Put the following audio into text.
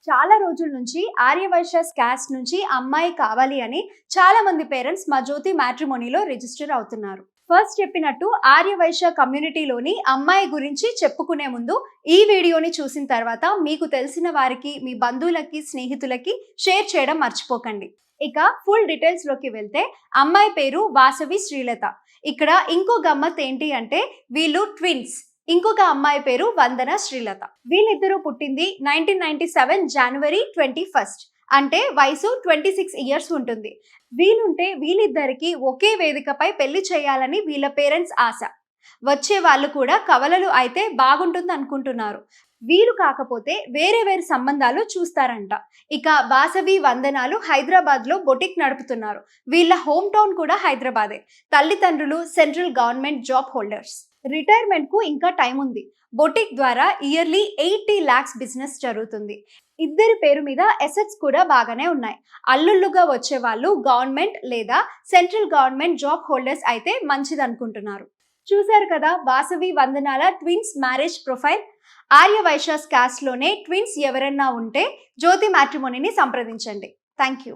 చాలా రోజుల నుంచి ఆర్యవైశ్య క్యాస్ట్ నుంచి అమ్మాయి కావాలి అని చాలా మంది పేరెంట్స్ మా జ్యోతి మ్యాట్రిమోనీలో రిజిస్టర్ అవుతున్నారు. ఫస్ట్ చెప్పినట్టు ఆర్యవైశ్య కమ్యూనిటీలోని అమ్మాయి గురించి చెప్పుకునే ముందు ఈ వీడియోని చూసిన తర్వాత మీకు తెలిసిన వారికి, మీ బంధువులకి, స్నేహితులకి షేర్ చేయడం మర్చిపోకండి. ఇక ఫుల్ డీటెయిల్స్ లోకి వెళ్తే అమ్మాయి పేరు వాసవి శ్రీలత. ఇక్కడ ఇంకో గమ్మత్ ఏంటి అంటే వీళ్ళు ట్విన్స్. ఇంకొక అమ్మాయి పేరు వందన శ్రీలత. వీళ్ళిద్దరూ పుట్టింది 1997 జనవరి 21. అంటే వయసు 26 ఇయర్స్ ఉంటుంది. వీళ్ళిద్దరికి ఒకే వేదికపై పెళ్లి చేయాలని వీళ్ళ పేరెంట్స్ ఆశ. వచ్చే వాళ్ళు కూడా కవలలు అయితే బాగుంటుంది అనుకుంటున్నారు. వీలు కాకపోతే వేరే సంబంధాలు చూస్తారంట. ఇక వాసవి, వందనాలు హైదరాబాద్ లో బొటిక్ నడుపుతున్నారు. వీళ్ళ హోమ్ టౌన్ కూడా హైదరాబాదే. తల్లిదండ్రులు central government job holders. Retirement కు ఇంకా టైం ఉంది. బొటిక్ ద్వారా ఇయర్లీ 80 lakhs బిజినెస్ జరుగుతుంది. ఇద్దరి పేరు మీద అసెట్స్ కూడా బాగానే ఉన్నాయి. అల్లుళ్ళుగా వచ్చే వాళ్ళు గవర్నమెంట్ లేదా సెంట్రల్ గవర్నమెంట్ జాబ్ హోల్డర్స్ అయితే మంచిది అనుకుంటున్నారు. చూశారు కదా వాసవి, వందనాల twins marriage profile. Aryavysya caste లోనే ట్విన్స్ ఎవరన్నా ఉంటే జ్యోతి మ్యాట్రిమోనీని సంప్రదించండి. Thank you.